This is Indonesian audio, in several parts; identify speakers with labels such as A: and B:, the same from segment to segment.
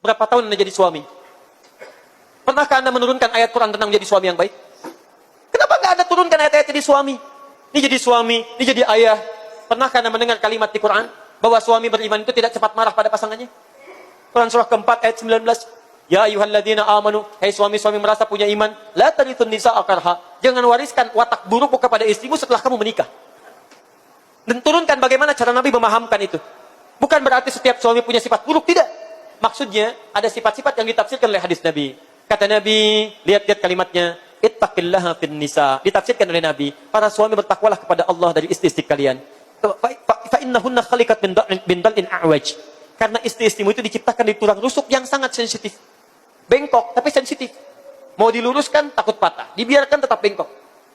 A: Berapa tahun Anda jadi suami? Pernahkah Anda menurunkan ayat Quran tentang menjadi suami yang baik? Kenapa nggak Anda turunkan ayat-ayat jadi suami? Ini jadi suami, ini jadi ayah. Pernahkah Anda mendengar kalimat di Quran bahwa suami beriman itu tidak cepat marah pada pasangannya? Quran surah keempat ayat 19. Ya ayyuhalladzina amanu, hai suami-suami merasa punya iman, la tarithun nisaa karha. Jangan wariskan watak buruk kepada istrimu setelah kamu menikah. Dan turunkan bagaimana cara Nabi memahamkan itu. Bukan berarti setiap suami punya sifat buruk, tidak. Maksudnya ada sifat-sifat yang ditafsirkan oleh hadis Nabi. Kata Nabi, lihat-lihat kalimatnya, ittaqillaha fin nisa. Ditafsirkan oleh Nabi, para suami bertakwalah kepada Allah dari istri-istri kalian. Fa innahunna khaliqat min dal'in a'waj. Karena istri-istrimu itu diciptakan di tulang rusuk yang sangat sensitif. Bengkok, tapi sensitif. Mau diluruskan, takut patah. Dibiarkan, tetap bengkok.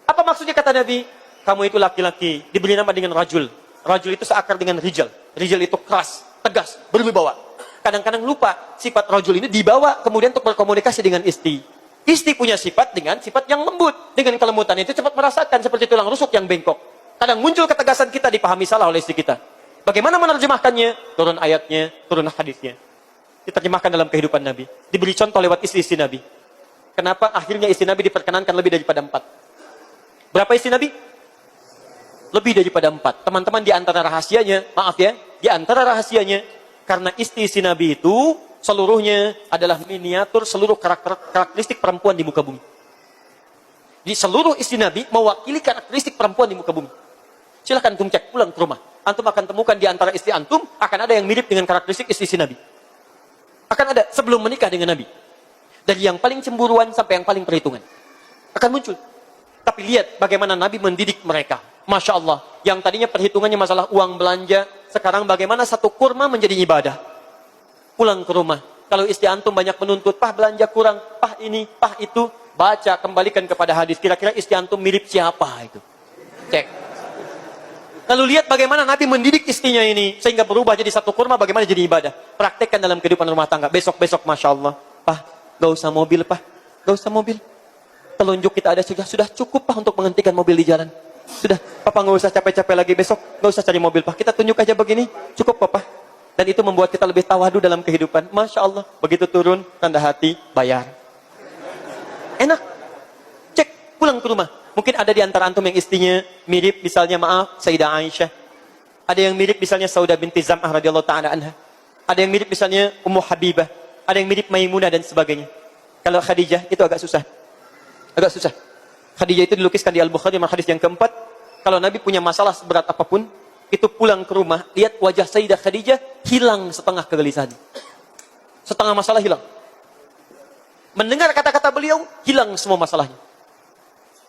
A: Apa maksudnya kata Nabi? Kamu itu laki-laki, diberi nama dengan rajul. Rajul itu seakar dengan rijal. Rijal itu keras, tegas, berwibawa. Kadang-kadang lupa, sifat rajul ini dibawa kemudian untuk berkomunikasi dengan istri. Istri punya sifat dengan sifat yang lembut. Dengan kelembutan itu cepat merasakan seperti tulang rusuk yang bengkok. Kadang muncul ketegasan kita dipahami salah oleh istri kita. Bagaimana menerjemahkannya? Turun ayatnya, turun hadisnya. Diterjemahkan dalam kehidupan Nabi. Diberi contoh lewat istri-istri Nabi. Kenapa akhirnya istri Nabi diperkenankan lebih daripada 4? Berapa istri Nabi? Lebih daripada 4. Teman-teman, di antara rahasianya, maaf ya, di antara rahasianya, karena istri-istri Nabi itu seluruhnya adalah miniatur seluruh karakteristik perempuan di muka bumi. Di seluruh istri Nabi mewakili karakteristik perempuan di muka bumi. Silahkan antum cek pulang ke rumah. Antum akan temukan di antara istri antum akan ada yang mirip dengan karakteristik istri Nabi. Akan ada sebelum menikah dengan Nabi. Dari yang paling cemburuan sampai yang paling perhitungan. Akan muncul. Tapi lihat bagaimana Nabi mendidik mereka. Masya Allah. Yang tadinya perhitungannya masalah uang belanja. Sekarang bagaimana satu kurma menjadi ibadah. Pulang ke rumah. Kalau istri antum banyak menuntut, pah belanja kurang, pah ini, pah itu. Baca, kembalikan kepada hadis. Kira-kira istri antum mirip siapa itu. Cek. Lalu lihat bagaimana Nabi mendidik istrinya ini. Sehingga berubah jadi satu kurma, bagaimana jadi ibadah. Praktekkan dalam kehidupan rumah tangga. Besok-besok, Masya Allah. Pah, gak usah mobil, Pah. Gak usah mobil. Telunjuk kita ada sudah cukup, Pah, untuk menghentikan mobil di jalan. Sudah, Papa gak usah capek-capek lagi. Besok gak usah cari mobil, Pah. Kita tunjuk aja begini. Cukup, Papa. Dan itu membuat kita lebih tawadu dalam kehidupan. Masya Allah. Begitu turun, tanda hati, bayar. Enak. Cek, pulang ke rumah. Mungkin ada di antara antum yang istrinya mirip, misalnya maaf, Sayyidah Aisyah. Ada yang mirip misalnya Saudah binti Zam'ah radhiyallahu ta'ala anha. Ada yang mirip misalnya Ummu Habibah. Ada yang mirip Maimunah dan sebagainya. Kalau Khadijah itu agak susah. Agak susah. Khadijah itu dilukiskan di Al-Bukhari, hadis yang keempat. Kalau Nabi punya masalah seberat apapun, itu pulang ke rumah, lihat wajah Sayyidah Khadijah, hilang setengah kegelisahan. Setengah masalah hilang. Mendengar kata-kata beliau, hilang semua masalahnya.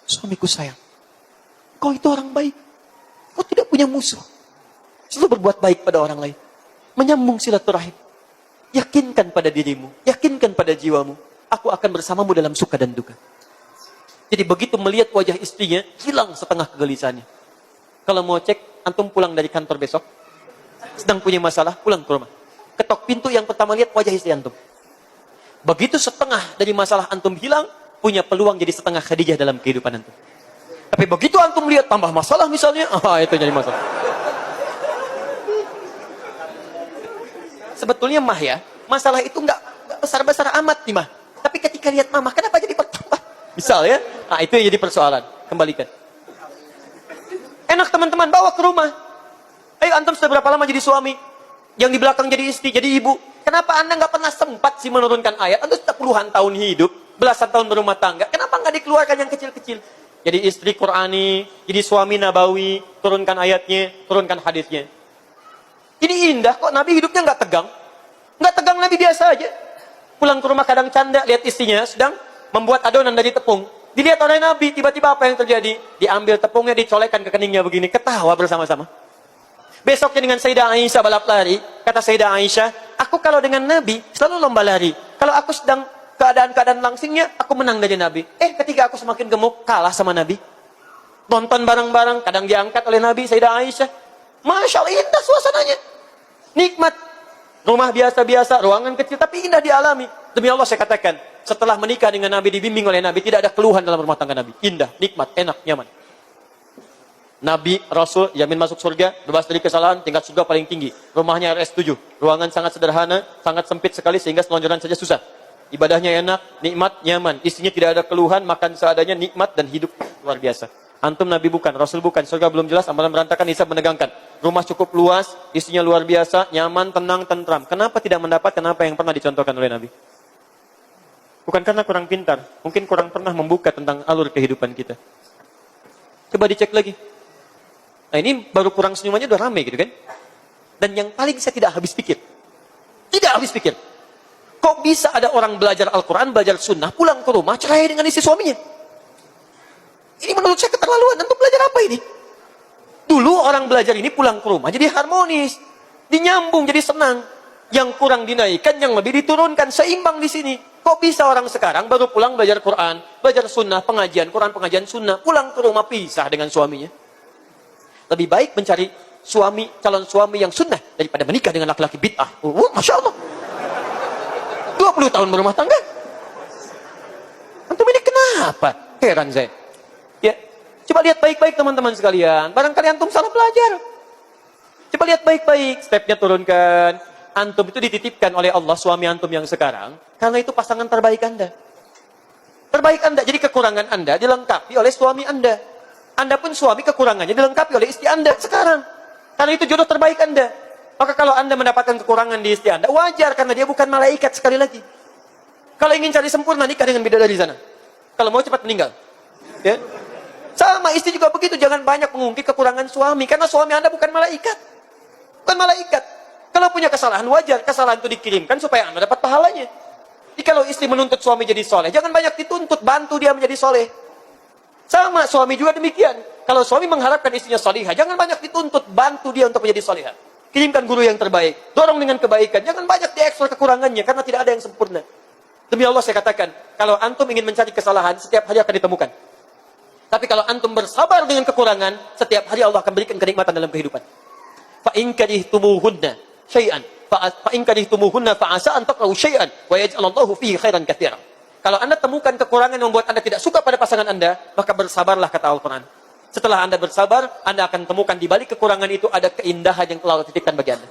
A: Suamiku sayang, kau itu orang baik. Kau tidak punya musuh. Selalu berbuat baik pada orang lain. Menyambung silaturahim. Yakinkan pada dirimu. Yakinkan pada jiwamu. Aku akan bersamamu dalam suka dan duka. Jadi begitu melihat wajah istrinya, hilang setengah kegelisahannya. Kalau mau cek, antum pulang dari kantor besok. Sedang punya masalah, pulang ke rumah. Ketok pintu, yang pertama lihat wajah istri antum. Begitu setengah dari masalah antum hilang, punya peluang jadi setengah Khadijah dalam kehidupan antum. Tapi begitu antum lihat tambah masalah misalnya, itu jadi masalah. Sebetulnya mah ya, masalah itu nggak besar-besar amat nih mah. Tapi ketika lihat mama, kenapa jadi bertambah? Misal ya, itu yang jadi persoalan. Kembalikan. Enak teman-teman, bawa ke rumah. Ayo antum sudah berapa lama jadi suami? Yang di belakang jadi istri, jadi ibu. Kenapa anda nggak pernah sempat sih menurunkan ayat? Anda sudah puluhan tahun hidup, belasan tahun berumah tangga. Kenapa nggak dikeluarkan yang kecil-kecil? Jadi istri Qurani, jadi suami Nabawi, turunkan ayatnya, turunkan hadisnya. Ini indah kok, Nabi hidupnya nggak tegang. Nggak tegang, Nabi biasa aja. Pulang ke rumah kadang canda, lihat istrinya sedang membuat adonan dari tepung. Dilihat oleh Nabi, tiba-tiba apa yang terjadi? Diambil tepungnya, dicolekkan ke keningnya begini, ketawa bersama-sama. Besoknya dengan Sayyidah Aisyah balap lari, kata Sayyidah Aisyah, aku kalau dengan Nabi selalu lomba lari. Kalau aku sedang keadaan-keadaan langsingnya, aku menang dari Nabi. Ketika aku semakin gemuk, kalah sama Nabi. Nonton bareng-bareng, kadang diangkat oleh Nabi, Sayyidah Aisyah. Masya Allah, indah suasananya. Nikmat. Rumah biasa-biasa, ruangan kecil, tapi indah dialami. Demi Allah saya katakan, setelah menikah dengan Nabi, dibimbing oleh Nabi, tidak ada keluhan dalam rumah tangga Nabi. Indah, nikmat, enak, nyaman. Nabi, Rasul, jamin masuk surga, bebas dari kesalahan, tingkat surga paling tinggi. Rumahnya RS7, ruangan sangat sederhana, sangat sempit sekali sehingga selonjoran saja susah. Ibadahnya enak, nikmat, nyaman. Istrinya tidak ada keluhan, makan seadanya, nikmat dan hidup luar biasa. Antum Nabi bukan, Rasul bukan, surga belum jelas, amalan berantakan, hisab menegangkan. Rumah cukup luas, istrinya luar biasa, nyaman, tenang, tentram. Kenapa tidak mendapatkan apa yang pernah dicontohkan oleh Nabi? Bukan karena kurang pintar, mungkin kurang pernah membuka tentang alur kehidupan kita. Coba dicek lagi. Nah ini baru kurang senyumannya udah rame gitu kan. Dan yang paling saya tidak habis pikir. Tidak habis pikir. Kok bisa ada orang belajar Al-Quran, belajar sunnah, pulang ke rumah, cerai dengan istri suaminya? Ini menurut saya keterlaluan. Untuk belajar apa ini? Dulu orang belajar ini pulang ke rumah jadi harmonis. Dinyambung jadi senang. Yang kurang dinaikkan, yang lebih diturunkan. Seimbang di sini. Kok bisa orang sekarang baru pulang belajar Quran, belajar sunnah, pengajian Quran, pengajian sunnah, pulang ke rumah pisah dengan suaminya? Lebih baik mencari suami, calon suami yang sunnah daripada menikah dengan laki-laki bid'ah. Masya Allah. 20 tahun berumah tangga. Antum ini kenapa? Heran saya. Ya, coba lihat baik-baik teman-teman sekalian. Barangkali antum salah belajar. Coba lihat baik-baik. Stepnya turunkan. Antum itu dititipkan oleh Allah, suami antum yang sekarang. Karena itu pasangan terbaik Anda. Terbaik Anda. Jadi kekurangan Anda dilengkapi oleh suami Anda. Anda pun suami kekurangannya dilengkapi oleh istri Anda sekarang. Karena itu jodoh terbaik Anda. Maka kalau Anda mendapatkan kekurangan di istri Anda, wajar karena dia bukan malaikat sekali lagi. Kalau ingin cari sempurna, nikah dengan bidadari sana. Kalau mau cepat meninggal. Ya. Sama istri juga begitu, jangan banyak mengungkit kekurangan suami. Karena suami Anda bukan malaikat. Bukan malaikat. Kalau punya kesalahan, wajar. Kesalahan itu dikirimkan supaya Anda dapat pahalanya. Jadi kalau istri menuntut suami jadi soleh, jangan banyak dituntut, bantu dia menjadi soleh. Sama suami juga demikian. Kalau suami mengharapkan istrinya salihah, jangan banyak dituntut, bantu dia untuk menjadi salihah. Kirimkan guru yang terbaik, dorong dengan kebaikan, jangan banyak diekspor kekurangannya karena tidak ada yang sempurna. Demi Allah saya katakan, kalau antum ingin mencari kesalahan, setiap hari akan ditemukan. Tapi kalau antum bersabar dengan kekurangan, setiap hari Allah akan berikan kenikmatan dalam kehidupan. Fa in karihtumuhunna syai'an, fa in karihtumuhunna fa asa an taqrahu syai'an wa yaj'alallahu fihi khairan katsiran. Kalau Anda temukan kekurangan yang membuat Anda tidak suka pada pasangan Anda, maka bersabarlah kata Al-Quran. Setelah Anda bersabar, Anda akan temukan di balik kekurangan itu ada keindahan yang telah Allah titipkan bagi Anda.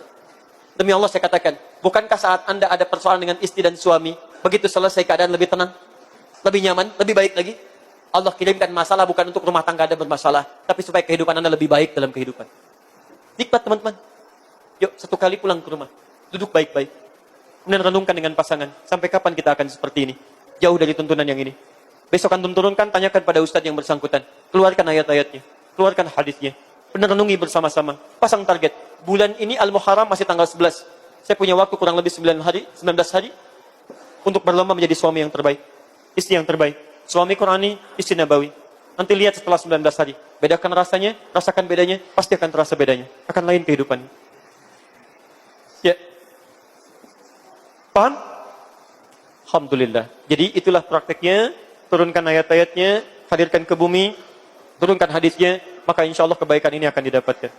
A: Demi Allah saya katakan, bukankah saat Anda ada persoalan dengan istri dan suami, begitu selesai keadaan lebih tenang, lebih nyaman, lebih baik lagi? Allah kirimkan masalah bukan untuk rumah tangga Anda bermasalah, tapi supaya kehidupan Anda lebih baik dalam kehidupan. Nikmat teman-teman. Yuk, satu kali pulang ke rumah, duduk baik-baik. Kemudian renungkan dengan pasangan, sampai kapan kita akan seperti ini? Jauh dari tuntunan yang ini. Besok antum turunkan, tanyakan pada ustadz yang bersangkutan. Keluarkan ayat-ayatnya. Keluarkan hadisnya. Benar renungi bersama-sama. Pasang target. Bulan ini Al-Muharram masih tanggal 11. Saya punya waktu kurang lebih 19 hari. Untuk berlomba menjadi suami yang terbaik. Istri yang terbaik. Suami Qurani, istri Nabawi. Nanti lihat setelah 19 hari. Bedakan rasanya, rasakan bedanya. Pasti akan terasa bedanya. Akan lain kehidupannya. Ya. Paham? Alhamdulillah. Jadi itulah prakteknya, turunkan ayat-ayatnya, hadirkan ke bumi, turunkan hadisnya, maka insya Allah kebaikan ini akan didapatkan.